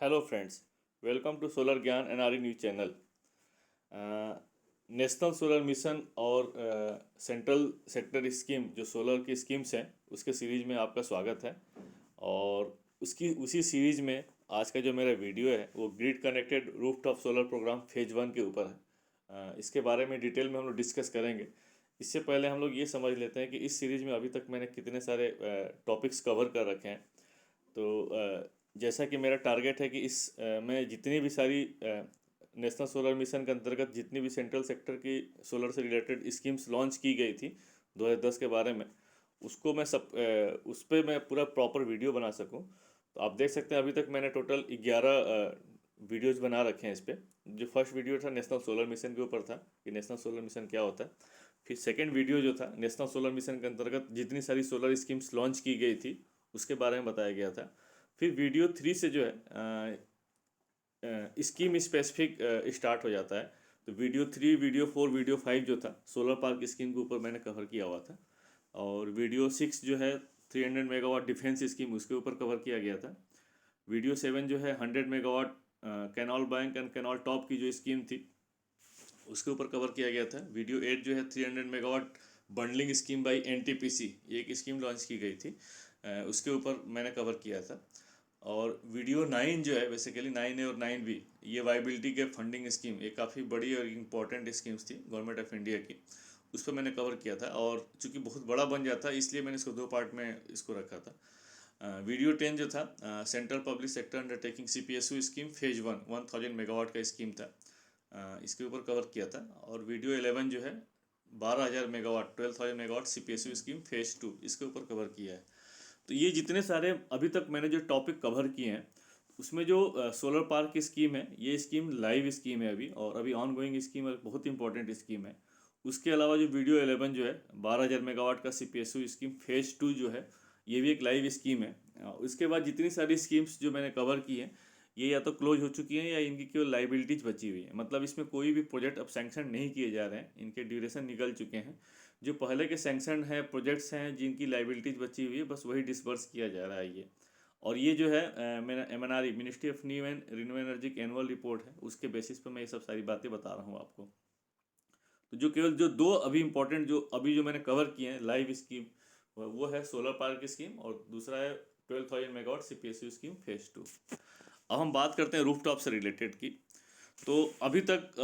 Hello friends, welcome to solar Gyan NRE news channel. National solar mission और central sector scheme जो solar की schemes हैं उसके series में आपका स्वागत है। और उसकी उसी सीरीज में आज का जो मेरा वीडियो है वो grid connected rooftop solar programme phase 1 के ऊपर है। इसके बारे में डिटेल में हम लोग डिस्कस करेंगे। इससे पहले हम लोग ये समझ लेते हैं कि इस सीरीज में अभी तक मैंने कितने सारे टॉपिक्स कवर कर रखे हैं। तो जैसा कि मेरा टारगेट है कि मैं जितनी भी सारी नेशनल सोलर मिशन के अंतर्गत जितनी भी सेंट्रल सेक्टर की सोलर से रिलेटेड स्कीम्स लॉन्च की गई थी 2010 के बारे में, उसको मैं उस पर मैं पूरा प्रॉपर वीडियो बना सकूं। तो आप देख सकते हैं अभी तक मैंने टोटल 11 वीडियोज बना रखे हैं इस पर। जो फर्स्ट वीडियो था नेशनल सोलर मिशन के ऊपर था कि नेशनल सोलर मिशन क्या होता है। फिर सेकेंड वीडियो जो था नेशनल सोलर मिशन के अंतर्गत जितनी सारी सोलर स्कीम्स लॉन्च की गई थी उसके बारे में बताया गया था। फिर वीडियो 3 से जो है स्कीम स्पेसिफिक स्टार्ट हो जाता है। तो वीडियो 3, वीडियो 4, वीडियो 5 जो था सोलर पार्क स्कीम के ऊपर मैंने कवर किया हुआ था। और वीडियो 6 जो है 300 मेगावाट डिफेंस स्कीम उसके ऊपर कवर किया गया था। वीडियो 7 जो है 100 megawatt canal bank and canal top की जो स्कीम थी उसके ऊपर कवर किया गया था। वीडियो 8 जो है 300 megawatt bundling scheme by NTPC, ये एक स्कीम लॉन्च की गई थी, उसके ऊपर मैंने कवर किया था। और वीडियो 9 जो है बेसिकली 9A और 9B, ये वाइबिलिटी गैप फंडिंग स्कीम, ये काफ़ी बड़ी और इम्पोर्टेंट स्कीम्स थी गवर्नमेंट ऑफ इंडिया की, उस पर मैंने कवर किया था। और चूंकि बहुत बड़ा बन जाता इसलिए मैंने इसको 2 पार्ट में इसको रखा था। वीडियो 10 जो था central public sector undertaking CPSU scheme phase 1 1000 megawatt का स्कीम था, इसके ऊपर कवर किया था। और वीडियो 11 जो है 12,000 megawatt 12,000 megawatt CPSU scheme phase 2, इसके ऊपर कवर किया है। तो ये जितने सारे अभी तक मैंने जो टॉपिक कवर किए हैं उसमें जो सोलर पार्क की स्कीम है, ये स्कीम लाइव स्कीम है अभी, और अभी ऑन गोइंग स्कीम है, बहुत इंपॉर्टेंट स्कीम है। उसके अलावा जो वीडियो 11 जो है 12,000 मेगावाट का सीपीएसयू स्कीम फेज 2 जो है, ये भी एक लाइव स्कीम है। उसके बाद जितनी सारी स्कीम्स जो मैंने कवर की हैं ये या तो क्लोज हो चुकी हैं या इनकी केवल लाइबिलिटीज बची हुई है। मतलब इसमें कोई भी प्रोजेक्ट अब सैंक्शन नहीं किए जा रहे हैं, इनके ड्यूरेशन निकल चुके हैं। जो पहले के सैंक्शन है प्रोजेक्ट्स हैं जिनकी लाइबिलिटीज बची हुई है, बस वही डिसबर्स किया जा रहा है ये। और ये जो है मेरा MNRE ministry of new and renew energy की एनुअल रिपोर्ट है, उसके बेसिस पर मैं ये सब सारी बातें बता रहा हूँ आपको। तो जो केवल जो दो अभी इंपॉर्टेंट जो अभी जो मैंने कवर किए हैं लाइव स्कीम, वो है सोलर पार्क स्कीम और दूसरा है 12,000 मेगावाट सीपीएसयू स्कीम फेज 2। अब हम बात करते हैं रूफटॉप से रिलेटेड की। तो अभी तक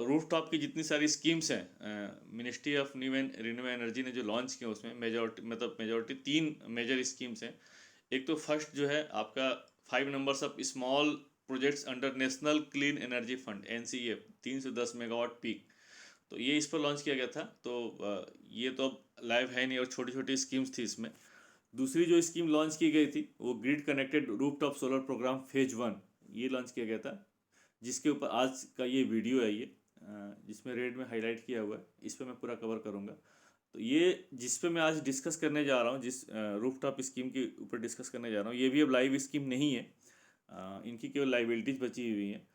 रूफटॉप की जितनी सारी स्कीम्स हैं ministry of new and renew energy ने जो लॉन्च किया उसमें मेजोरिटी 3 मेजर स्कीम्स हैं। एक तो फर्स्ट जो है आपका 5 numbers of small projects under national clean energy fund NCEF 310 megawatt peak, तो ये इस पर लॉन्च किया गया था। तो ये तो अब लाइव है नहीं और छोटी छोटी स्कीम्स थी इसमें। दूसरी जो स्कीम लॉन्च की गई थी वो grid connected rooftop solar programme phase 1, ये लॉन्च किया गया था, जिसके ऊपर आज का ये वीडियो है। ये जिसमें रेड में हाईलाइट किया हुआ है, इस पर मैं पूरा कवर करूँगा। तो ये जिस पे मैं आज डिस्कस करने जा रहा हूँ, जिस रूफटॉप स्कीम के ऊपर डिस्कस करने जा रहा हूँ, ये भी अब लाइव स्कीम नहीं है। इनकी केवल लाइबिलिटीज बची हुई हैं।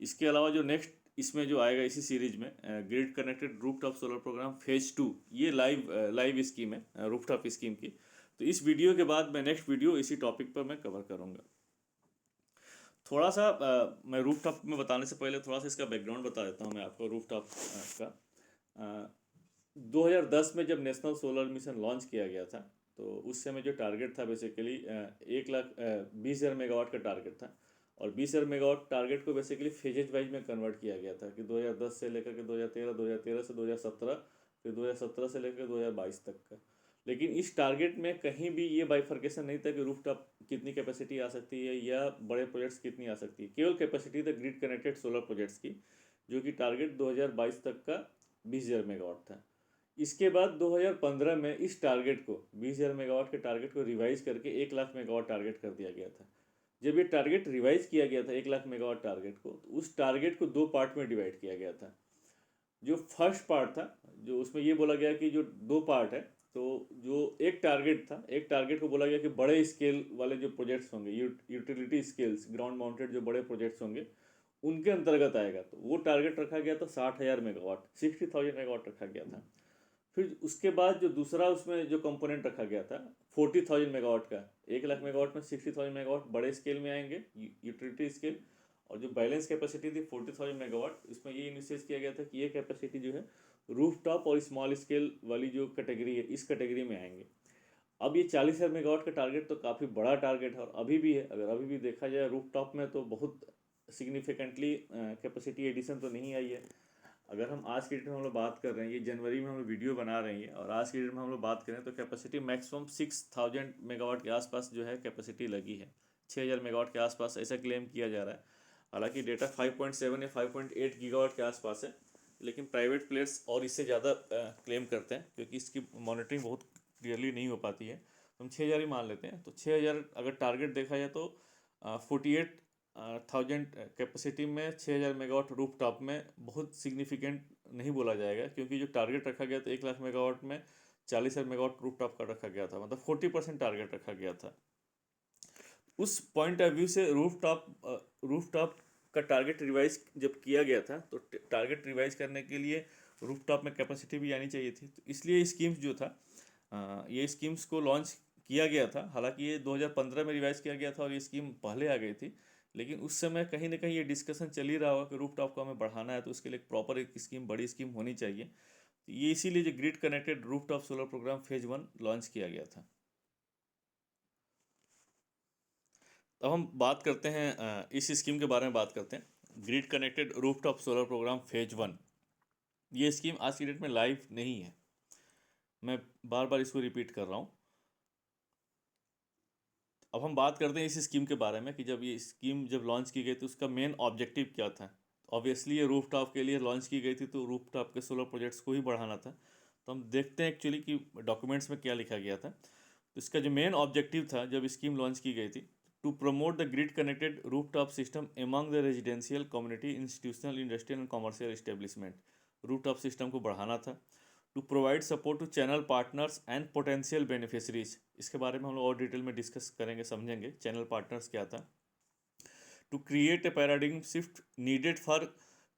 इसके अलावा जो नेक्स्ट इसमें जो आएगा इसी सीरीज में grid connected rooftop solar programme phase 2, ये लाइव स्कीम है रूफटॉप स्कीम की। तो इस वीडियो के बाद मैं नेक्स्ट वीडियो इसी टॉपिक पर मैं कवर करूँगा। थोड़ा सा मैं रूफटॉप में बताने से पहले थोड़ा सा इसका बैकग्राउंड बता देता हूँ मैं आपको रूफटॉप का। अ, 2010 में जब नेशनल सोलर मिशन लॉन्च किया गया था तो उस समय जो टारगेट था बेसिकली 1,20,000 मेगावाट का टारगेट था। और 20,000 मेगावाट टारगेट को बेसिकली फेजेज वाइज में कन्वर्ट किया गया था कि 2010 से लेकर के 2013, 2013 से 2017, फिर 2017 से लेकर 2022 तक का। लेकिन इस टारगेट में कहीं भी ये बाइफर्केशन नहीं था कि रूफटॉप कितनी कैपेसिटी आ सकती है या बड़े प्रोजेक्ट्स कितनी आ सकती है। केवल कैपेसिटी था ग्रिड कनेक्टेड सोलर प्रोजेक्ट्स की, जो कि टारगेट 2022 तक का 20,000 मेगावाट था। इसके बाद 2015 में इस टारगेट को 20,000 मेगावाट के टारगेट को रिवाइज करके 1,00,000 मेगावाट टारगेट कर दिया गया था। जब ये टारगेट रिवाइज किया गया था 1,00,000 मेगावाट टारगेट को, तो उस टारगेट को 2 पार्ट में डिवाइड किया गया था। जो फर्स्ट पार्ट था, जो उसमें ये बोला गया कि जो 2 पार्ट है, तो जो एक टारगेट था, एक टारगेट को बोला गया कि बड़े स्केल वाले जो प्रोजेक्ट्स होंगे, यूटिलिटी स्केल्स ग्राउंड माउंटेड जो बड़े प्रोजेक्ट्स होंगे उनके अंतर्गत आएगा। तो वो टारगेट रखा गया था 60,000 मेगावाट 60,000 मेगावाट रखा गया था। फिर उसके बाद जो दूसरा उसमें जो कंपोनेंट रखा गया था 40,000 मेगावाट का, 1 लाख मेगावाट में 60,000 मेगावाट बड़े स्केल में आएंगे यूटिलिटी स्केल, और जो बैलेंस कैपेसिटी थी 40,000 मेगावाट, इसमें ये इनिशिएट किया गया था कि ये कैपेसिटी जो है रूफ टॉप और स्मॉल स्केल वाली जो कैटेगरी है इस कैटेगरी में आएंगे। अब ये 40,000 मेगावाट का टारगेट तो काफ़ी बड़ा टारगेट है, और अभी भी है। अगर अभी भी देखा जाए रूफ टॉप में तो बहुत सिग्निफिकेंटली कैपेसिटी एडिशन तो नहीं आई है। अगर हम आज की डेट में हम लोग बात कर रहे हैं, ये जनवरी में हम लोग वीडियो बना रहे हैं, और आज की डेट में हम लोग बात करें तो कैपेसिटी मैक्सिमम 6,000 मेगावाट के आसपास जो है कैपेसिटी लगी है। 6,000 मेगावाट के आसपास ऐसा क्लेम किया जा रहा है। हालांकि डेटा 5.7 या 5.8 गीगावाट के आसपास है, लेकिन प्राइवेट प्लेयर्स और इससे ज़्यादा क्लेम करते हैं, क्योंकि इसकी मॉनिटरिंग बहुत क्लियरली नहीं हो पाती है। तो हम 6,000 ही मान लेते हैं। तो 6,000 अगर टारगेट देखा जाए तो 48,000 कैपेसिटी में 6,000 मेगावाट रूफ टॉप में बहुत सिग्निफिकेंट नहीं बोला जाएगा, क्योंकि जो टारगेट रखा गया था 1 लाख मेगावाट में 40,000 मेगावाट रूफ टॉप का रखा गया था, मतलब 40% टारगेट रखा गया था। उस पॉइंट ऑफ व्यू से रूफ टॉप का टारगेट रिवाइज जब किया गया था, तो टारगेट रिवाइज करने के लिए रूफ टॉप में कैपेसिटी भी आनी चाहिए थी। तो इसलिए स्कीम्स जो था, ये स्कीम्स को लॉन्च किया गया था। हालांकि ये 2015 में रिवाइज किया गया था और ये स्कीम पहले आ गई थी, लेकिन उस समय कहीं ना कहीं ये डिस्कशन चल ही रहा होगा कि रूफ टॉप को हमें बढ़ाना है, तो उसके लिए एक प्रॉपर एक स्कीम, बड़ी स्कीम होनी चाहिए। तो ये इसीलिए जो grid connected rooftop solar programme phase 1 launch किया गया था। अब हम बात करते हैं इस स्कीम के बारे में बात करते हैं। Grid connected rooftop solar programme phase 1, ये स्कीम आज की डेट में लाइव नहीं है। मैं बार बार इसको रिपीट कर रहा हूँ। अब हम बात करते हैं इस स्कीम के बारे में कि जब ये स्कीम जब लॉन्च की गई तो उसका मेन ऑब्जेक्टिव क्या था। ऑब्वियसली ये रूफ टॉप के लिए लॉन्च की गई थी, तो रूफ टॉप के सोलर प्रोजेक्ट्स को ही बढ़ाना था। तो हम देखते हैं एक्चुअली कि डॉक्यूमेंट्स में क्या लिखा गया था। तो इसका जो मेन ऑब्जेक्टिव था जब स्कीम लॉन्च की गई थी, to promote the grid connected rooftop system among the residential community institutional industrial and commercial establishment. Rooftop system को बढ़ाना था। To provide support to channel partners and potential beneficiaries, इसके बारे में हम लोग और डिटेल में डिस्कस करेंगे, समझेंगे चैनल पार्टनर्स क्या था। To create a paradigm shift needed for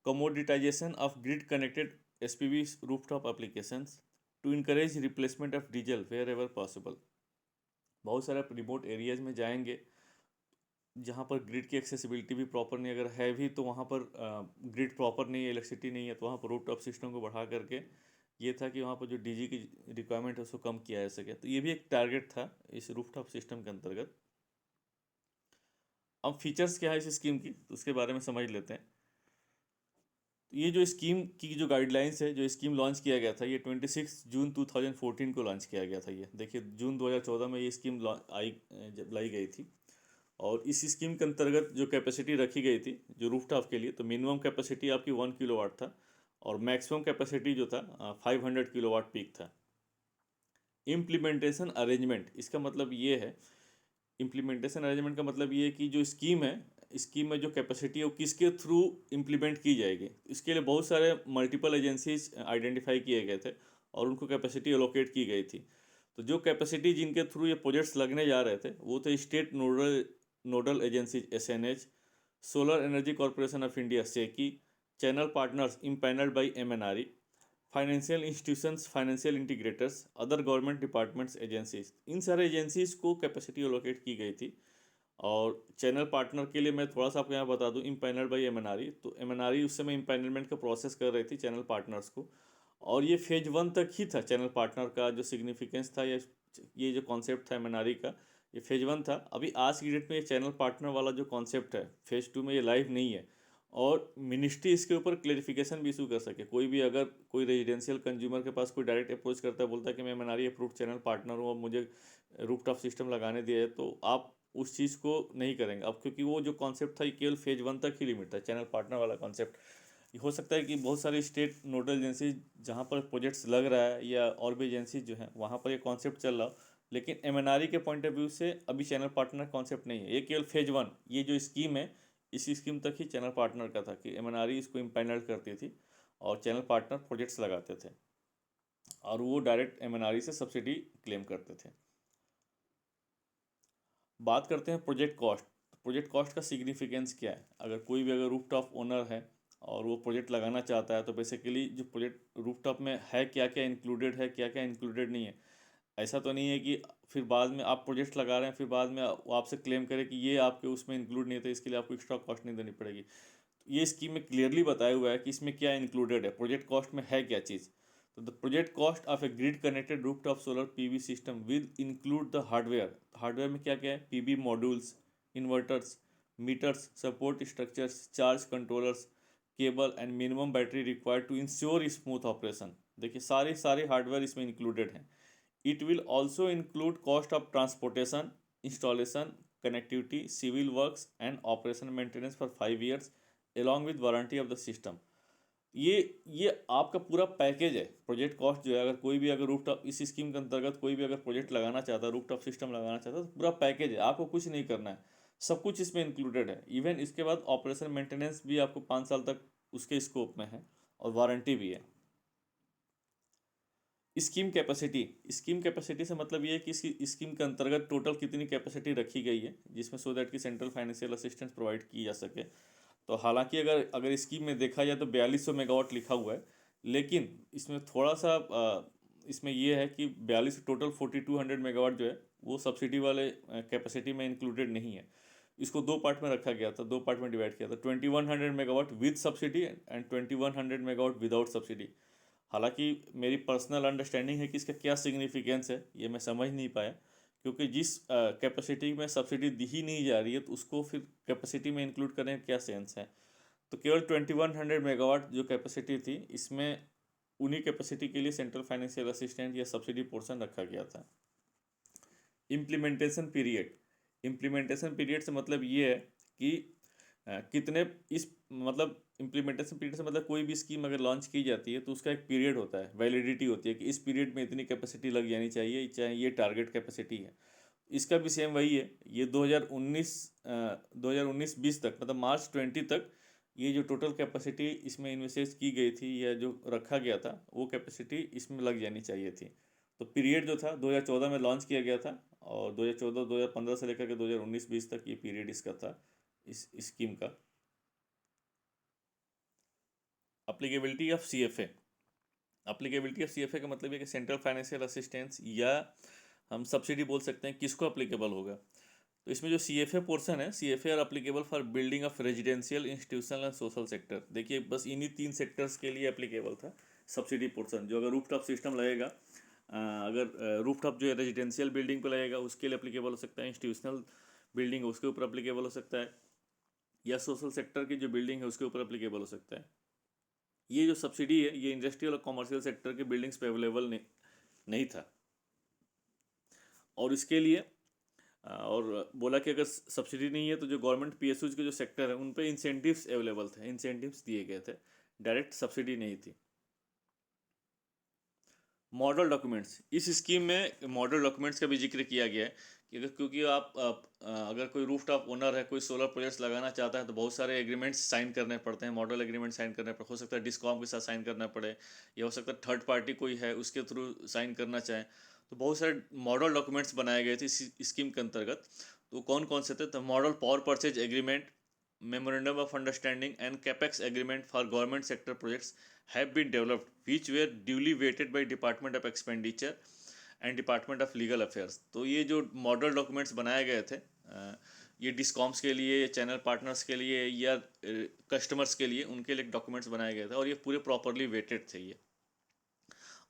commoditisation of grid connected SPV rooftop applications. To encourage replacement of diesel wherever possible. बहुत सारे रिमोट एरियाज में जाएंगे जहाँ पर ग्रिड की एक्सेसिबिलिटी भी प्रॉपर नहीं, अगर है भी तो वहाँ पर ग्रिड प्रॉपर नहीं है, इलेक्ट्रिसिटी नहीं है, तो वहाँ पर रूफटॉप सिस्टम को बढ़ा करके ये था कि वहाँ पर जो डीजी की रिक्वायरमेंट है उसको कम किया जा सके। तो ये भी एक टारगेट था इस रूफटॉप सिस्टम के अंतर्गत। अब फीचर्स क्या है इस स्कीम की, तो उसके बारे में समझ लेते हैं। तो ये जो स्कीम की जो गाइडलाइंस है, जो स्कीम लॉन्च किया गया था, ये 26 जून 2014 को लॉन्च किया गया था। ये देखिए, जून 2014 में ये स्कीम जब लाई गई थी। और इस स्कीम के अंतर्गत जो कैपेसिटी रखी गई थी जो रूफटॉप के लिए, तो मिनिमम कैपेसिटी आपकी 1 किलोवाट था, और मैक्सिमम कैपेसिटी जो था 500 किलोवाट पीक था। इम्प्लीमेंटेशन अरेंजमेंट, इसका मतलब ये है, इम्प्लीमेंटेशन अरेंजमेंट का मतलब ये है कि जो स्कीम है, स्कीम में जो कैपेसिटी है वो किसके थ्रू इम्प्लीमेंट की जाएगी। इसके लिए बहुत सारे मल्टीपल एजेंसीज आइडेंटिफाई किए गए थे और उनको कैपेसिटी एलोकेट की गई थी। तो जो कैपेसिटी जिनके थ्रू ये प्रोजेक्ट्स लगने जा रहे थे वो थे state nodal agencies SNH, solar energy corporation of India SECI, channel partners empanelled by MNRE, financial institutions, financial integrators, other government departments agencies. इन सारे एजेंसीज को कैपेसिटी एलोकेट की गई थी। और चैनल पार्टनर के लिए मैं थोड़ा सा आपको यहाँ बता दूँ, इम्पैनल्ड बाई एमएनआरई, तो एमएनआरई उस समय इम्पैनलमेंट का प्रोसेस कर रही थी चैनल पार्टनर्स को। और ये फेज 1 तक ही था चैनल पार्टनर का जो सिग्निफिकेंस था, ये जो कॉन्सेप्ट था एमएनआरई का, ये फेज 1 था। अभी आज की डेट में ये चैनल पार्टनर वाला जो कॉन्सेप्ट है फेज 2 में ये लाइव नहीं है। और मिनिस्ट्री इसके ऊपर क्लेरिफिकेशन भी इशू कर सके। कोई भी अगर कोई रेजिडेंशियल कंज्यूमर के पास कोई डायरेक्ट अप्रोच करता है, बोलता है कि मैं एमएनआरई अप्रूव्ड चैनल पार्टनर हूँ और मुझे रूफटॉप सिस्टम लगाने दिया है, तो आप उस चीज़ को नहीं करेंगे अब, क्योंकि वो जो कॉन्सेप्ट था ये केवल फेज 1 तक ही लिमिट था, चैनल पार्टनर वाला कॉन्सेप्ट। हो सकता है कि बहुत सारे स्टेट नोडल एजेंसी जहाँ पर प्रोजेक्ट्स लग रहा है या और भी एजेंसी जो है वहाँ पर ये कॉन्सेप्ट चल रहा हो, लेकिन एमएनआरई के पॉइंट ऑफ व्यू से अभी चैनल पार्टनर कॉन्सेप्ट नहीं है, ये केवल फेज 1, ये जो स्कीम है इसी स्कीम तक ही चैनल पार्टनर का था कि एमएनआरई इसको इम्पैनल करती थी और चैनल पार्टनर प्रोजेक्ट्स लगाते थे, और वो डायरेक्ट एमएनआरई से सब्सिडी क्लेम करते थे। बात करते हैं प्रोजेक्ट कॉस्ट। प्रोजेक्ट कॉस्ट का सिग्निफिकेंस क्या है। अगर कोई भी अगर रूफटॉप ओनर है और वो प्रोजेक्ट लगाना चाहता है, तो बेसिकली जो प्रोजेक्ट रूफटॉप में है, क्या क्या इंक्लूडेड है, क्या क्या इंक्लूडेड नहीं है। ऐसा तो नहीं है कि फिर बाद में आप प्रोजेक्ट लगा रहे हैं, फिर बाद में वो आपसे क्लेम करे कि ये आपके उसमें इंक्लूड नहीं था, इसके लिए आपको एक्स्ट्रा कॉस्ट नहीं देनी पड़ेगी। तो ये स्कीम में क्लियरली बताया हुआ है कि इसमें क्या इंक्लूडेड है, प्रोजेक्ट कॉस्ट में है क्या चीज़। तो the project cost of a grid connected rooftop solar PV system will include the hardware. Hardware में क्या क्या है? PV modules, inverters, meters, support structures, charge controllers, cable and minimum battery required to ensure smooth operation. देखिए सारे सारे hardware इसमें included हैं। It will also include cost of transportation, installation, connectivity, civil works and operation maintenance for 5 years along with warranty of the system। ये आपका पूरा package है। Project cost जो है, अगर कोई भी अगर रूफटॉप इस स्कीम के अंतर्गत कोई भी अगर प्रोजेक्ट लगाना चाहता है, रूफटॉप सिस्टम लगाना चाहता है, तो पूरा पैकेज है, आपको कुछ नहीं करना है, सब कुछ इसमें इंक्लूडेड है। इवन इसके बाद ऑपरेशन मेंटेनेंस भी आपको 5 साल तक उसके स्कोप में है और वारंटी भी है। स्कीम कैपेसिटी से मतलब ये है कि इसकी स्कीम के अंतर्गत टोटल कितनी कैपेसिटी रखी गई है, जिसमें सो दैट कि सेंट्रल फाइनेंशियल असिस्टेंस प्रोवाइड की जा सके। तो हालांकि अगर अगर स्कीम में देखा जाए तो 4200 मेगावाट लिखा हुआ है, लेकिन इसमें थोड़ा सा इसमें ये है कि 42 टोटल 4200 मेगावाट जो है वो सब्सिडी वाले कैपेसिटी में इंक्लूडेड नहीं है। इसको दो पार्ट में रखा गया था, दो पार्ट में डिवाइड किया था, 2100 megawatt with subsidy and 2100 megawatt without subsidy. हालांकि मेरी पर्सनल अंडरस्टैंडिंग है कि इसका क्या सिग्निफिकेंस है ये मैं समझ नहीं पाया, क्योंकि जिस कैपेसिटी में सब्सिडी दी ही नहीं जा रही है तो उसको फिर कैपेसिटी में इंक्लूड करने का क्या सेंस है। तो केवल 2100 मेगावाट जो कैपेसिटी थी, इसमें उन्हीं कैपेसिटी के लिए सेंट्रल फाइनेंशियल असिस्टेंट या सब्सिडी पोर्शन रखा गया था। इम्प्लीमेंटेशन पीरियड से मतलब ये है कि कितने इस मतलब इम्प्लीमेंटेशन पीरियड से मतलब कोई भी स्कीम अगर लॉन्च की जाती है तो उसका एक पीरियड होता है, वैलिडिटी होती है कि इस पीरियड में इतनी कैपेसिटी लग जानी चाहिए, चाहे ये टारगेट कैपेसिटी है। इसका भी सेम वही है। ये 2019-20 तक मतलब मार्च 20 तक ये जो टोटल कैपेसिटी इसमें इन्वेस्ट की गई थी या जो रखा गया था वो कैपेसिटी इसमें लग जानी चाहिए थी। तो पीरियड जो था 2014 में लॉन्च किया गया था, और 2014-2015 से लेकर के 2019-20 तक ये पीरियड इसका था, इस स्कीम का। Applicability of CFA। Applicability of CFA का मतलब ये कि सेंट्रल फाइनेंशियल असिस्टेंस या हम सब्सिडी बोल सकते हैं, किसको अप्लीकेबल होगा। तो इसमें जो CFA पोर्शन है, CFA are applicable for building of residential, institutional and social sector. देखिए बस इन्हीं 3 सेक्टर्स के लिए अप्लीकेबल था सब्सिडी पोर्शन। जो अगर रूफटॉप सिस्टम लगेगा, अगर रूफटॉप जो है रेजिडेंशियल बिल्डिंग पे लगेगा उसके लिए अप्लीकेबल हो सकता है, इंस्टीट्यूशनल बिल्डिंग है उसके ऊपर अप्लीकेबल हो सकता है, या सोशल सेक्टर की जो बिल्डिंग है उसके ऊपर अप्लीकेबल हो सकता है। ये जो सब्सिडी है ये इंडस्ट्रियल और कॉमर्शियल सेक्टर के बिल्डिंग्स पे अवेलेबल नहीं था। और इसके लिए और बोला कि अगर सब्सिडी नहीं है तो जो गवर्नमेंट PSUs के जो सेक्टर है उन पे इंसेंटिव्स अवेलेबल थे, इंसेंटिव्स दिए गए थे, डायरेक्ट सब्सिडी नहीं थी। मॉडल डॉक्यूमेंट्स, इस स्कीम में मॉडल डॉक्यूमेंट्स का भी जिक्र किया गया है कि क्योंकि आप अगर कोई रूफटॉप ओनर है, कोई सोलर प्रोजेक्ट्स लगाना चाहता है तो बहुत सारे एग्रीमेंट्स साइन करने पड़ते हैं, मॉडल एग्रीमेंट साइन करने पड़ते, हो सकता है डिस्कॉम के साथ साइन करना पड़े, या हो सकता है थर्ड पार्टी कोई है उसके थ्रू साइन करना चाहें। तो बहुत सारे मॉडल डॉक्यूमेंट्स बनाए गए थे इस स्कीम के अंतर्गत। तो कौन कौन से थे? तो model power purchase agreement, memorandum of understanding and capex agreement for government sector projects have been developed which were duly weighted by Department of Expenditure and department of legal affairs. तो ये जो मॉडल डॉक्यूमेंट्स बनाए गए थे ये discoms के लिए, channel partners के लिए या कस्टमर्स के लिए, उनके लिए डॉक्यूमेंट्स बनाए गए थे और ये पूरे प्रॉपरली वेटेड थे। ये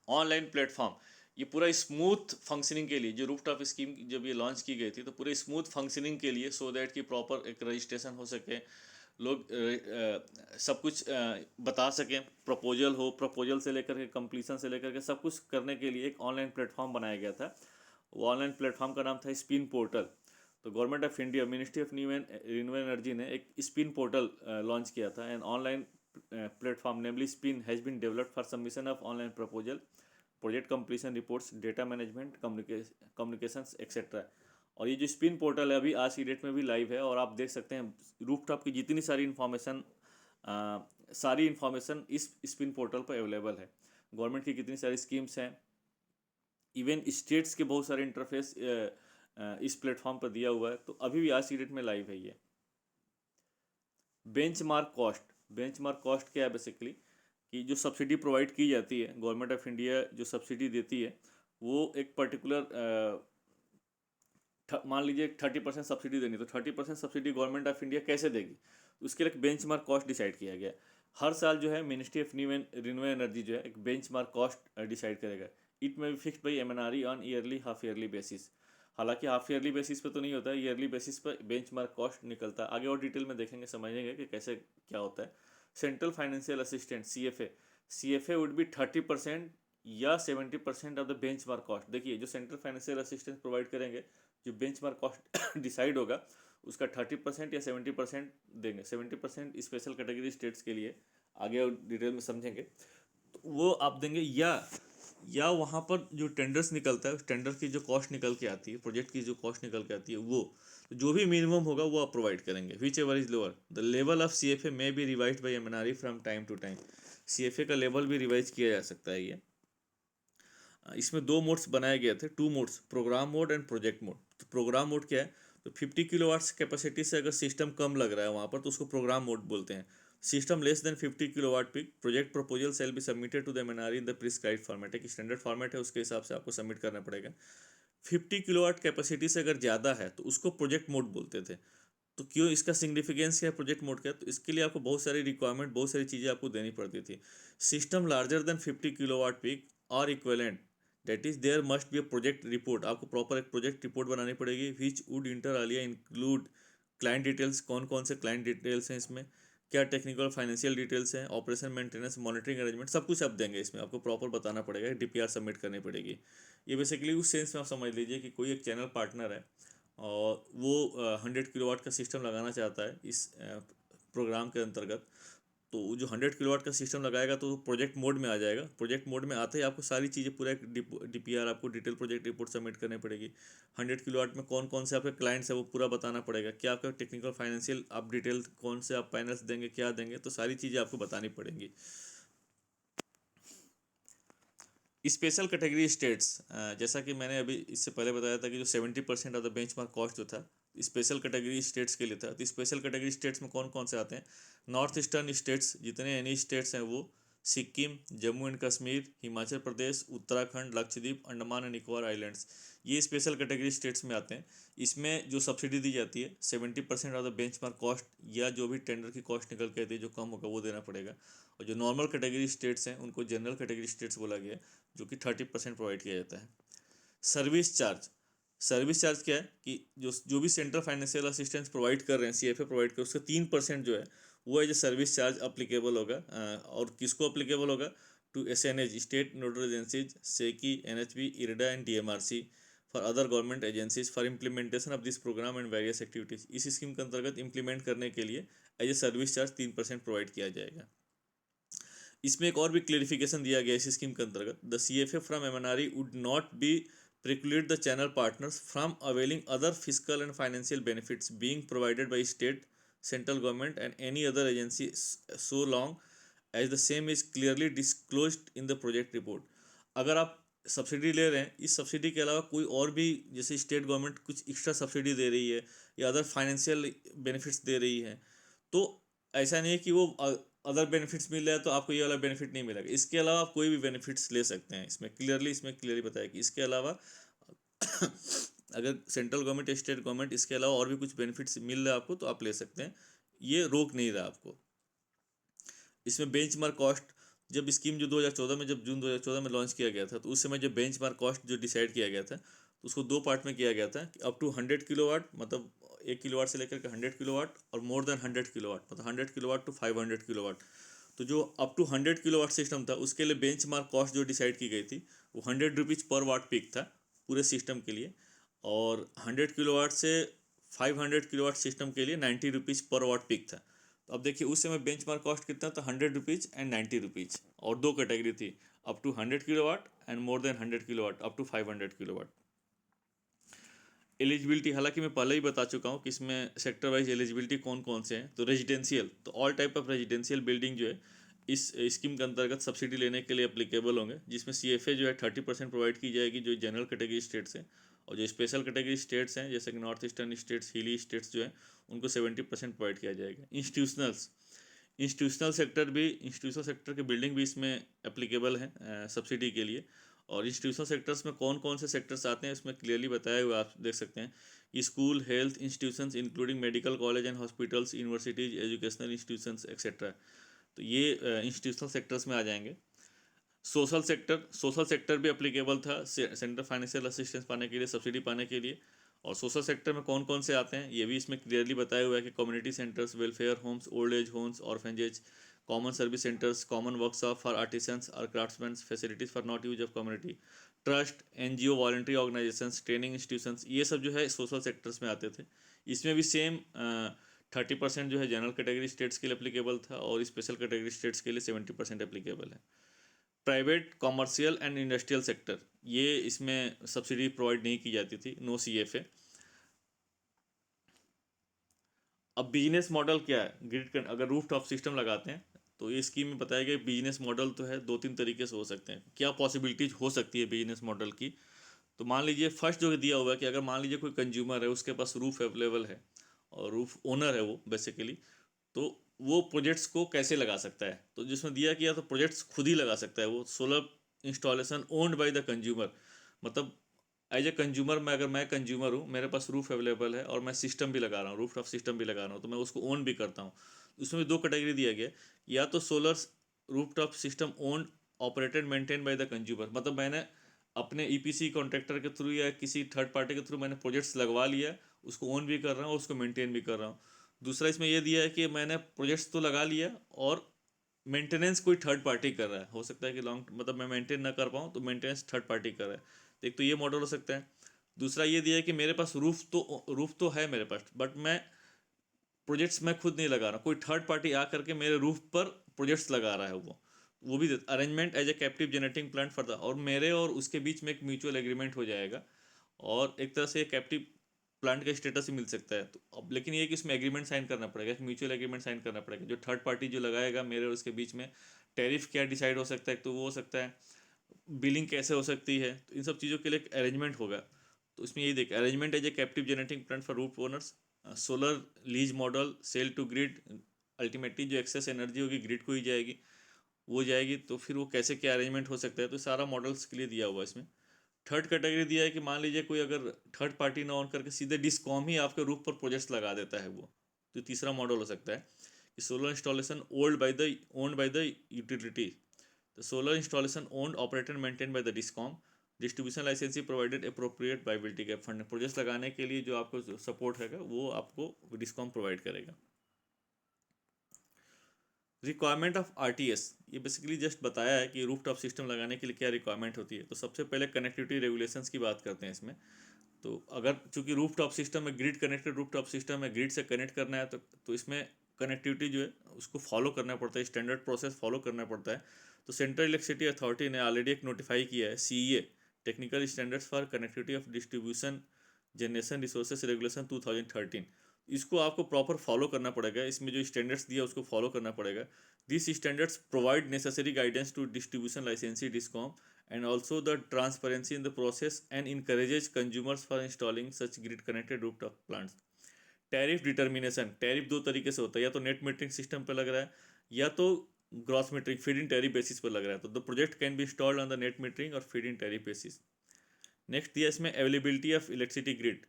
ऑनलाइन प्लेटफॉर्म, ये पूरा स्मूथ फंक्शनिंग के लिए, जो रूफटॉप स्कीम जब ये लॉन्च की गई थी तो पूरे स्मूथ फंक्शनिंग के लिए, सो दैट कि प्रॉपर एक रजिस्ट्रेशन हो सके, लोग सब कुछ बता सकें, प्रपोजल हो, प्रपोजल से लेकर के कंप्लीसन से लेकर के सब कुछ करने के लिए एक ऑनलाइन प्लेटफॉर्म बनाया गया था। वो ऑनलाइन प्लेटफॉर्म का नाम था स्पिन पोर्टल। तो government of India, ministry of new and renewable energy ने एक स्पिन पोर्टल लॉन्च किया था। And online platform namely spin has been developed for submission of online proposal, project completion reports, data management, communications etcetera. और ये जो spin portal है अभी आज की डेट में भी लाइव है, और आप देख सकते हैं रूफटॉप की जितनी सारी इन्फॉर्मेशन इस स्पिन पोर्टल पर अवेलेबल है। गवर्नमेंट की कितनी सारी स्कीम्स हैं, इवन स्टेट्स के बहुत सारे इंटरफेस इस प्लेटफॉर्म पर दिया हुआ है। तो अभी भी आज की डेट में लाइव है ये। बेंचमार्क कॉस्ट, बेंचमार्क कॉस्ट क्या है बेसिकली, कि जो सब्सिडी प्रोवाइड की जाती है, गवर्नमेंट ऑफ इंडिया जो सब्सिडी देती है वो एक पर्टिकुलर मान लीजिए 30% सब्सिडी देनी, तो 30% सब्सिडी गवर्नमेंट ऑफ इंडिया कैसे देगी, उसके लिए एक बेंचमार्क कॉस्ट डिसाइड किया गया। हर साल जो है मिनिस्ट्री ऑफ रिन्यूएबल एनर्जी जो है एक बेंचमार्क कॉस्ट डिसाइड करेगा। इट में be fixed by MNRE on yearly half yearly basis. हालांकि हाफ ईयरली बेसिस पे तो नहीं होता है, ईयरली बेसिस पर बेंचमार्क कॉस्ट निकलता है। आगे और डिटेल में देखेंगे, समझेंगे कि कैसे क्या होता है। Central financial assistant C F A would be 30% या 70% ऑफ द बेंचमार्क कॉस्ट। देखिए जो सेंट्रल फाइनेंशियल असिस्टेंस प्रोवाइड करेंगे, जो बेंचमार्क कॉस्ट डिसाइड होगा उसका 30% या 70% देंगे। 70% स्पेशल कैटेगरी स्टेट्स के लिए, आगे और डिटेल में समझेंगे, तो वो आप देंगे। या वहाँ पर जो टेंडर्स निकलता है, उस टेंडर की जो कॉस्ट निकल के आती है, प्रोजेक्ट की जो कॉस्ट निकल के आती है, वो तो जो भी मिनिमम होगा वो आप प्रोवाइड करेंगे। Whichever is lower the level of CFA may be revise by MNRE from time to time. CFA का लेवल भी रिवाइज किया जा सकता है। ये इसमें 2 मोड्स बनाए गए थे, 2 modes, programme mode and project mode. तो प्रोग्राम मोड क्या है, तो 50 किलोवाट्स कैपेसिटी से अगर सिस्टम कम लग रहा है वहाँ पर, तो उसको प्रोग्राम मोड बोलते हैं। System less than 50 kilowatt peak, project proposal shall be submitted to the MNRE in the prescribed format. एक स्टैंडर्ड फॉर्मेट है, उसके हिसाब से आपको सबमिट करना पड़ेगा। 50 किलोवाट कैपेसिटी से अगर ज़्यादा है तो उसको प्रोजेक्ट मोड बोलते थे। तो क्यों, इसका सिग्निफिकेंस क्या है प्रोजेक्ट मोड का, तो इसके लिए आपको बहुत सारी रिक्वायरमेंट, बहुत सारी चीज़ें आपको देनी पड़ती थी। System larger than 50 kilowatt peak और equivalent, that is there must be a project report. आपको प्रॉपर एक प्रोजेक्ट रिपोर्ट बनानी पड़ेगी, which would inter alia include client details, कौन कौन से क्लाइंट डिटेल्स हैं इसमें, क्या टेक्निकल फाइनेंशियल डिटेल्स हैं, ऑपरेशन मेंटेनेंस मॉनिटरिंग अरेंजमेंट, सब कुछ आप देंगे। इसमें आपको प्रॉपर बताना पड़ेगा, DPR सबमिट करनी पड़ेगी। ये बेसिकली उस सेंस में आप समझ लीजिए कि कोई एक चैनल पार्टनर है और वो 100 किलोवाट का सिस्टम लगाना चाहता है इस प्रोग्राम के अंतर्गत। तो जो 100 किलोवाट का सिस्टम लगाएगा तो प्रोजेक्ट मोड में आ जाएगा। प्रोजेक्ट मोड में आते ही आपको सारी चीज़ें, पूरा एक DPR, आपको डिटेल प्रोजेक्ट रिपोर्ट सबमिट करनी पड़ेगी। 100 किलोवाट में कौन कौन से आपके क्लाइंट्स है वो पूरा बताना पड़ेगा। क्या आपका टेक्निकल फाइनेंशियल आप डिटेल, कौन से आप पैनल्स देंगे, क्या देंगे, तो सारी चीज़ें आपको बतानी पड़ेंगी। स्पेशल कैटेगरी स्टेट्स, जैसा कि मैंने अभी इससे पहले बताया था कि जो 70% ऑफ द बेंचमार्क कॉस्ट जो था स्पेशल कैटेगरी स्टेट्स के लिए था। तो स्पेशल कैटेगरी स्टेट्स में कौन कौन से आते हैं, नॉर्थ ईस्टर्न स्टेट्स, जितने एनी स्टेट्स हैं वो, Sikkim, Jammu and Kashmir, Himachal Pradesh, Uttarakhand, Lakshadweep, Andaman and Nicobar islands, ये स्पेशल कैटेगरी स्टेट्स में आते हैं। इसमें जो सब्सिडी दी जाती है 70% ऑफ द बेंचमार्क कॉस्ट, या जो भी टेंडर की कॉस्ट निकल के आती है जो कम होगा वो देना पड़ेगा। और जो नॉर्मल कैटेगरी स्टेट्स हैं उनको जनरल कैटेगरी स्टेट्स बोला गया है, जो कि 30% प्रोवाइड किया जाता है। सर्विस चार्ज, सर्विस चार्ज क्या है कि जो भी सेंट्रल फाइनेंशियल असिस्टेंस प्रोवाइड कर रहे हैं, CFA प्रोवाइड कर, उसका 3% जो है वो है जो सर्विस चार्ज अप्लीकेबल होगा। और किसको अप्लीकेबल होगा, to SNH, state nodal agencies, SECI, NHB, IRDA and DMRC, for other government agencies for implementation of this programme and various activities. इस स्कीम के अंतर्गत इंप्लीमेंट करने के लिए as a service charge 3% provide किया जाएगा। इसमें एक और भी क्लेरिफिकेशन दिया गया इस स्कीम के अंतर्गत, the CFA from MNRE would not be preclude the channel partners from availing other fiscal and financial benefits being provided by state, central government and any other agency so long as the same is clearly disclosed in the project report। अगर आप subsidy ले रहे हैं, इस subsidy के अलावा कोई और भी, जैसे स्टेट गवर्नमेंट कुछ एक्स्ट्रा सब्सिडी दे रही है या अदर फाइनेंशियल बेनिफिट्स दे रही है, तो ऐसा नहीं है कि वो अदर बेनिफिट्स मिल रहा है तो आपको ये वाला बेनिफिट नहीं मिलेगा। इसके अलावा आप कोई भी बेनिफिट्स ले सकते हैं। इसमें क्लियरली बताया कि इसके अलावा अगर सेंट्रल गवर्नमेंट या स्टेट गवर्नमेंट इसके अलावा और भी कुछ बेनिफिट्स मिल रहा है आपको तो आप ले सकते हैं, ये रोक नहीं रहा आपको। इसमें बेंचमार्क कॉस्ट, जब स्कीम जो 2014 में, जब जून 2014 में लॉन्च किया गया था, तो उस समय जो बेंचमार्क कॉस्ट जो डिसाइड किया गया था, तो उसको 2 पार्ट में किया गया था कि अप टू 100 किलोवाट, मतलब 1 किलोवाट से लेकर के 100 किलोवाट, और मोर देन 100 किलोवाट, मतलब 100 किलोवाट टू 500 किलोवाट। तो जो अप टू 100 किलोवाट सिस्टम था उसके लिए बेंचमार्क कॉस्ट जो डिसाइड की गई थी वो 100 रुपीज़ पर वाट पीक था पूरे सिस्टम के लिए। और 100 किलोवाट से 500 किलोवाट सिस्टम के लिए 90 रुपीज़ पर वाट पीक था। तो अब देखिए उस समय बेंचमार्क कॉस्ट कितना था, 100 रुपीज़ एंड 90 रुपीज़, और 2 कैटेगरी थी, up to 100 kilowatt and more than 100 kilowatt, up to 500 kilowatt. Eligibility, हालांकि मैं पहले ही बता चुका हूँ कि इसमें सेक्टर वाइज एलिजिबिलिटी कौन कौन से हैं। तो रेजिडेंशियल, तो all type of residential building जो है इस स्कीम के अंतर्गत सब्सिडी लेने के लिए अप्लीकेबल होंगे, जिसमें CFA जो है 30% प्रोवाइड की जाएगी जो जनरल कैटेगरी स्टेट्स हैं, और जो स्पेशल कैटेगरी स्टेट्स हैं जैसे कि नॉर्थ ईस्टर्न स्टेट्स, हिली स्टेट्स जो हैं उनको 70% प्रोवाइड किया जाएगा। इंस्टीट्यूशनल्स, इंस्टीट्यूशनल सेक्टर की बिल्डिंग भी इसमें एप्लीकेबल है सब्सिडी के लिए। और इंस्टीट्यूशनल सेक्टर्स में कौन कौन से सेक्टर्स आते हैं इसमें क्लियरली बताया हुआ आप देख सकते हैं कि school, health institutions including medical college and hospitals, universities, educational institutions etcetera. तो ये इंस्टीट्यूशनल सेक्टर्स में आ जाएंगे। सोशल सेक्टर भी एप्लीकेबल था सेंटर फाइनेंशियल असिस्टेंस पाने के लिए, सब्सिडी पाने के लिए। और सोशल सेक्टर में कौन कौन से आते हैं ये भी इसमें क्लियरली बताया हुआ है कि community centres, welfare homes, old age homes, orphanages, common service centres, common workshop for artisans और craftsman, facilities for not use of community, trust, NGO, voluntary organisations, training institutions, ये सब जो है सोशल सेक्टर्स में आते थे। इसमें भी सेम 30% जो है जनरल कैटेगरी स्टेट्स के लिए एप्लीकेबल था और स्पेशल कैटेगरी स्टेट्स के लिए 70% एप्लीकेबल है। Private, commercial and industrial sector, ये इसमें सब्सिडी प्रोवाइड नहीं की जाती थी, नो CFA। अब बिजनेस मॉडल क्या है, ग्रिड अगर रूफ टॉप सिस्टम लगाते हैं तो ये स्कीम में बताया गया बिजनेस मॉडल तो है 2-3 तरीके से हो सकते हैं। क्या पॉसिबिलिटीज हो सकती है बिजनेस मॉडल की? तो मान लीजिए फर्स्ट जो दिया हुआ है कि अगर मान लीजिए कोई कंज्यूमर है, उसके पास रूफ अवेलेबल है और रूफ ओनर है वो बेसिकली, तो वो प्रोजेक्ट्स को कैसे लगा सकता है। तो जिसमें दिया गया तो प्रोजेक्ट्स खुद ही लगा सकता है वो, solar installation owned by the consumer. मतलब एज ए कंज्यूमर, मैं अगर मैं कंज्यूमर हूँ, मेरे पास रूफ अवेलेबल है और मैं सिस्टम भी लगा रहा हूँ, रूफ टॉप सिस्टम भी लगा रहा हूँ, तो मैं उसको ओन भी करता हूँ। उसमें भी 2 कैटेगरी दिया गया, या तो solar roof top system owned operated maintain by the consumer, मतलब मैंने अपने EPC कॉन्ट्रैक्टर के थ्रू या किसी थर्ड पार्टी के थ्रू मैंने प्रोजेक्ट्स लगवा लिया, उसको ओन भी कर रहा हूँ, उसको मेंटेन भी कर रहा हूँ। दूसरा इसमें यह दिया है कि मैंने प्रोजेक्ट्स तो लगा लिया और मेंटेनेंस कोई थर्ड पार्टी कर रहा है। हो सकता है कि लॉन्ग मतलब मैं मेंटेन ना कर पाऊँ तो मेंटेनेंस थर्ड पार्टी कर रहा है। तो एक तो ये मॉडल हो सकता है। दूसरा ये दिया है कि मेरे पास रूफ तो है मेरे पास, बट मैं प्रोजेक्ट्स मैं खुद नहीं लगा रहा हूँ, कोई थर्ड पार्टी आ करके मेरे रूफ पर प्रोजेक्ट्स लगा रहा है। वो भी arrangement as a captive generating plant for the, और मेरे और उसके बीच में एक म्यूचुअल एग्रीमेंट हो जाएगा और एक तरह से कैप्टिव प्लांट का स्टेटस ही मिल सकता है। तो अब लेकिन ये कि इसमें एग्रीमेंट साइन करना पड़ेगा, एक म्यूचुअल एग्रीमेंट साइन करना पड़ेगा जो थर्ड पार्टी जो लगाएगा मेरे और उसके बीच में। टैरिफ क्या डिसाइड हो सकता है, तो वो हो सकता है, बिलिंग कैसे हो सकती है, तो इन सब चीज़ों के लिए एक अरेंजमेंट होगा। तो इसमें यही देख, arrangement as a captive generating plant for roof owners, solar lease model, sale to grid, ultimately जो एक्सेस एनर्जी होगी ग्रिड को ही जाएगी, वो जाएगी। तो फिर वो कैसे क्या अरेंजमेंट हो सकता है, तो सारा मॉडल्स के लिए दिया हुआ है इसमें। थर्ड कैटेगरी दिया है कि मान लीजिए कोई अगर थर्ड पार्टी ना ऑन करके सीधे डिस्कॉम ही आपके रूफ पर प्रोजेक्ट्स लगा देता है वो, तो तीसरा मॉडल हो सकता है कि solar installation owned by the utility, the solar installation owned, operated, maintained by the DISCOM, distribution licensee provided appropriate viability gap fund, projects लगाने के लिए जो आपको सपोर्ट हैगा वो आपको डिस्कॉम प्रोवाइड करेगा। रिक्वायरमेंट ऑफ RTS, ये बेसिकली जस्ट बताया है कि रूफ टॉप सिस्टम लगाने के लिए क्या रिक्वायरमेंट होती है। तो सबसे पहले कनेक्टिविटी रेगुलेशंस की बात करते हैं इसमें। तो अगर चूंकि रूफ टॉप सिस्टम है, grid connected rooftop system है, ग्रिड से कनेक्ट करना है, तो इसमें कनेक्टिविटी जो है उसको फॉलो करना पड़ता है, स्टैंडर्ड प्रोसेस फॉलो करना पड़ता है। तो सेंट्रल इलेक्ट्रिसिटी अथॉरिटी ने ऑलरेडी एक नोटिफाई किया है, CEA technical standards for connectivity of distribution generation resources regulation 2013। इसको आपको प्रॉपर फॉलो करना पड़ेगा, इसमें जो स्टैंडर्ड्स दिया उसको फॉलो करना पड़ेगा। This standards provide necessary guidance to distribution licensee discom and also the transparency in the process and encourages consumers for installing such grid connected rooftop plants। Tariff determination, tariff 2 तरीके से होता है, या तो नेट मीटरिंग सिस्टम पर लग रहा है या तो gross metering feed in tariff basis पर लग रहा है। तो the project can be installed on the net metering और feed in tariff basis. Next दिया इसमें अवेलेबिलिटी ऑफ इलेक्ट्रिसिटी ग्रिड,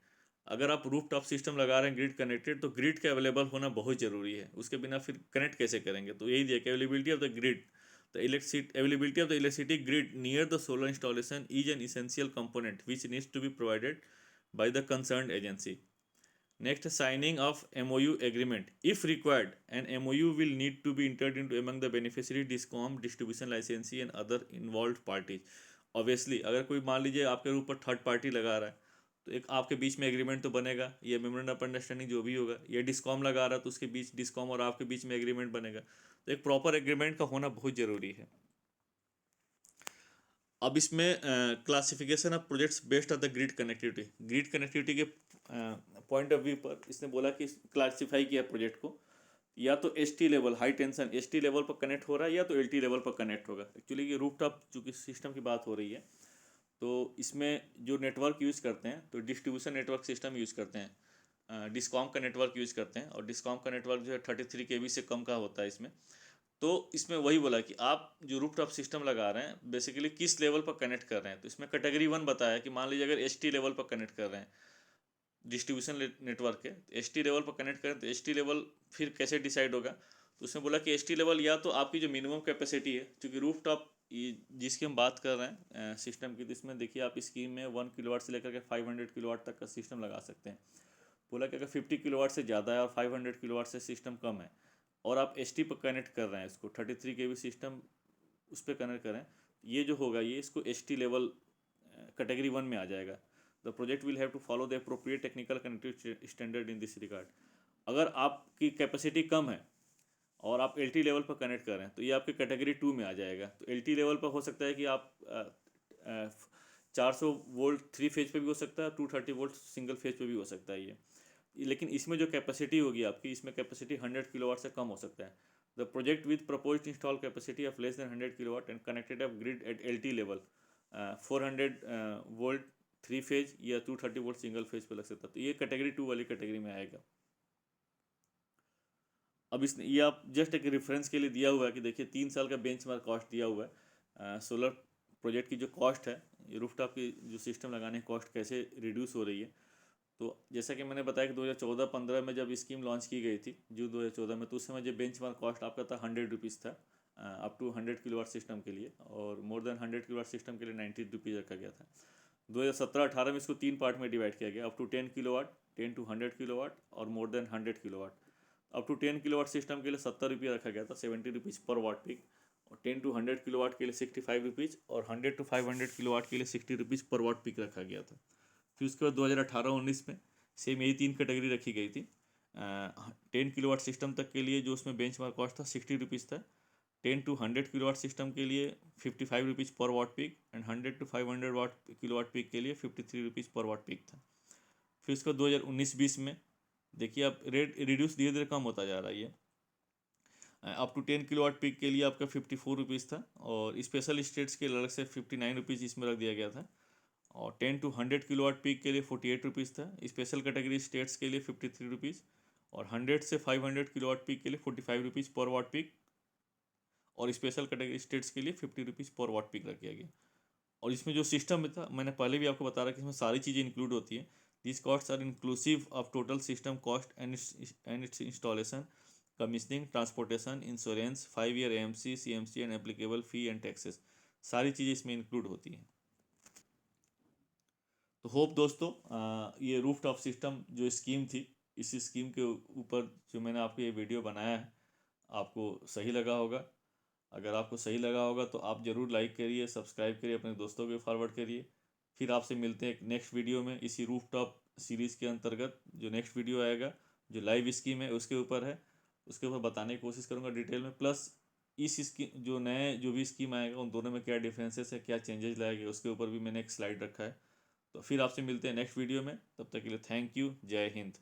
अगर आप रूफ टॉप सिस्टम लगा रहे हैं ग्रिड कनेक्टेड, तो ग्रिड के अवेलेबल होना बहुत ज़रूरी है, उसके बिना फिर कनेक्ट कैसे करेंगे। तो यही दिया कि availability of the grid, the availability of the electricity grid near the solar installation is an essential component which needs to be provided by the concerned agency। Next, signing of MOU agreement, if required an MOU will need to be entered into among the beneficiary DISCOM, distribution licensee and other involved parties। Obviously अगर कोई मान लीजिए आपके ऊपर third party लगा रहा है तो एक आपके बीच में एग्रीमेंट तो बनेगा, ये मेमोरेंडम ऑफ अंडरस्टैंडिंग जो भी होगा, ये डिस्कॉम लगा रहा है तो उसके बीच डिस्कॉम और आपके बीच में एग्रीमेंट बनेगा। तो एक प्रॉपर एग्रीमेंट का होना बहुत ज़रूरी है। अब इसमें classification of projects based on the grid connectivity के पॉइंट ऑफ व्यू पर इसने बोला कि क्लासिफाई किया प्रोजेक्ट को, या तो ST level high tension ST level पर कनेक्ट हो रहा है या तो LT लेवल पर कनेक्ट होगा। एक्चुअली ये रूफ टॉप चूँकि सिस्टम की बात हो रही है तो इसमें जो नेटवर्क यूज़ करते हैं तो डिस्ट्रीब्यूशन नेटवर्क सिस्टम यूज़ करते हैं। डिस्कॉम का नेटवर्क यूज़ करते हैं, और डिस्कॉम का नेटवर्क जो है 33 kb से कम का होता है इसमें। तो इसमें वही बोला कि आप जो रूफटॉप सिस्टम लगा रहे हैं बेसिकली किस लेवल पर कनेक्ट कर रहे हैं। तो इसमें कैटेगरी 1 बताया कि मान लीजिए अगर एसटी लेवल पर कनेक्ट कर रहे हैं डिस्ट्रीब्यूशन नेटवर्क के, तो एसटी लेवल पर कनेक्ट करें तो एसटी लेवल फिर कैसे डिसाइड होगा। तो उसमें बोला कि एसटी लेवल या तो आपकी जो मिनिमम कैपेसिटी है, क्योंकि रूफटॉप जिसकी हम बात कर रहे हैं सिस्टम की, तो इसमें देखिए आप स्कीम में 1 किलोवाट से लेकर के 500 किलोवाट तक का सिस्टम लगा सकते हैं। बोला कि अगर 50 किलोवाट से ज़्यादा है और 500 किलोवाट से सिस्टम कम है और आप एस टी पर कनेक्ट कर रहे हैं इसको 33 kb सिस्टम उस पर कनेक्ट करें, ये जो होगा ये इसको एस टी लेवल कैटेगरी 1 में आ जाएगा। The project will have to follow the appropriate technical connectivity standard in this regard. अगर आपकी कैपेसिटी कम है और आप एल टी लेवल पर कनेक्ट कर रहे हैं तो ये आपके कैटेगरी 2 में आ जाएगा। तो एल टी लेवल पर हो सकता है कि आप 400 वोल्ट 3 फेज पे भी हो सकता है, 230 वोल्ट सिंगल फेज पे भी हो सकता है ये। लेकिन इसमें जो कैपेसिटी होगी आपकी, इसमें कैपेसिटी 100 किलोवाट से कम हो सकता है। The project with proposed install capacity of less than 100 kilowatt and connected of grid at L T level 400 volt 3 phase या 230 वोल्ट सिंगल फेज पे लग सकता है। तो ये कैटेगरी 2 वाली कैटेगरी में आएगा। अब इसने ये आप जस्ट एक रेफरेंस के लिए दिया हुआ है कि देखिए 3 साल का बेंचमार्क कॉस्ट दिया हुआ है। सोलर प्रोजेक्ट की जो कॉस्ट है, ये रूफटॉप की जो सिस्टम लगाने की कॉस्ट कैसे रिड्यूस हो रही है। तो जैसा कि मैंने बताया कि 2014-15 में जब स्कीम लॉन्च की गई थी जून 2014 में, तो उस समय जो बेंचमार्क कॉस्ट आपका था 100 रुपीज़ था अप टू 100 किलोवाट सिस्टम के लिए, और मोर देन 100 किलोवाट सिस्टम के लिए 90 रुपीज़ रखा गया था। 2017-18 में इसको 3 पार्ट में डिवाइड किया गया, up to 10 kilowatt, 10 to 100 kilowatt और more than 100 kilowatt. Up to 10 kilowatt system के लिए 70 रुपये रखा गया था, 70 रुपीज़ पर वाट पीक, और 10 to 100 किलोवाट के लिए 65 रुपीज़, और 100 to 500 किलोवाट के लिए 60 रुपीज़ पर वाट पीक रखा गया था। फिर उसके बाद 2018-19 में सेम यही 3 कैटेगरी रखी गई थी। 10 किलोवाट सिस्टम तक के लिए जो उसमें बेंचमार्क कॉस्ट था 60 रुपीज़ था। 10 to 100 किलोवाट सिस्टम के लिए 55 रुपीज़ पर watt peak, and 100 to 500 watt kilowatt peak के लिए 53 रुपीज़ पर वाट पीक था। फिर उसका 2019-20 में देखिए आप रेट रिड्यूस धीरे धीरे कम होता जा रहा है ये। अप टू 10 किलोवाट पीक के लिए आपका 54 रुपीज़ था, और स्पेशल स्टेट्स के अलग से 59 रुपीज़ इसमें रख दिया गया था, और 10 to 100 किलोवाट पीक के लिए 48 रुपीज़ था, स्पेशल कैटेगरी स्टेट्स के लिए 53 रुपीज़, और 100 से 500 किलोवाट पीक के लिए 45 रुपीज़ पर वाट पीक, और स्पेशल कैटेगरी स्टेट्स के लिए 50 रुपीज़ पर वाट पीक रख दिया गया। और इसमें जो सिस्टम में था, मैंने पहले भी आपको बता रहा कि इसमें सारी चीज़ें इंक्लूड होती हैं। These costs are inclusive of total system cost and its installation, commissioning, transportation, insurance, 5-year AMC, CMC and applicable fee and taxes। सारी चीज़ें इसमें इंक्लूड होती हैं। तो होप दोस्तों ये रूफ टॉप सिस्टम जो स्कीम थी, इसी स्कीम के ऊपर जो मैंने आपको ये वीडियो बनाया है आपको सही लगा होगा। अगर आपको सही लगा होगा तो आप ज़रूर लाइक करिए, सब्सक्राइब करिए, अपने दोस्तों को फॉरवर्ड करिए। फिर आपसे मिलते हैं एक नेक्स्ट वीडियो में इसी रूफटॉप सीरीज़ के अंतर्गत। जो नेक्स्ट वीडियो आएगा जो लाइव स्कीम है उसके ऊपर है, उसके ऊपर बताने की कोशिश करूँगा डिटेल में, प्लस इस स्कीम जो नए जो भी स्कीम आएगा उन दोनों में क्या डिफरेंसेस है, क्या चेंजेस लाएंगे, उसके ऊपर भी मैंने एक स्लाइड रखा है। तो फिर आपसे मिलते हैं नेक्स्ट वीडियो में, तब तक के लिए थैंक यू, जय हिंद।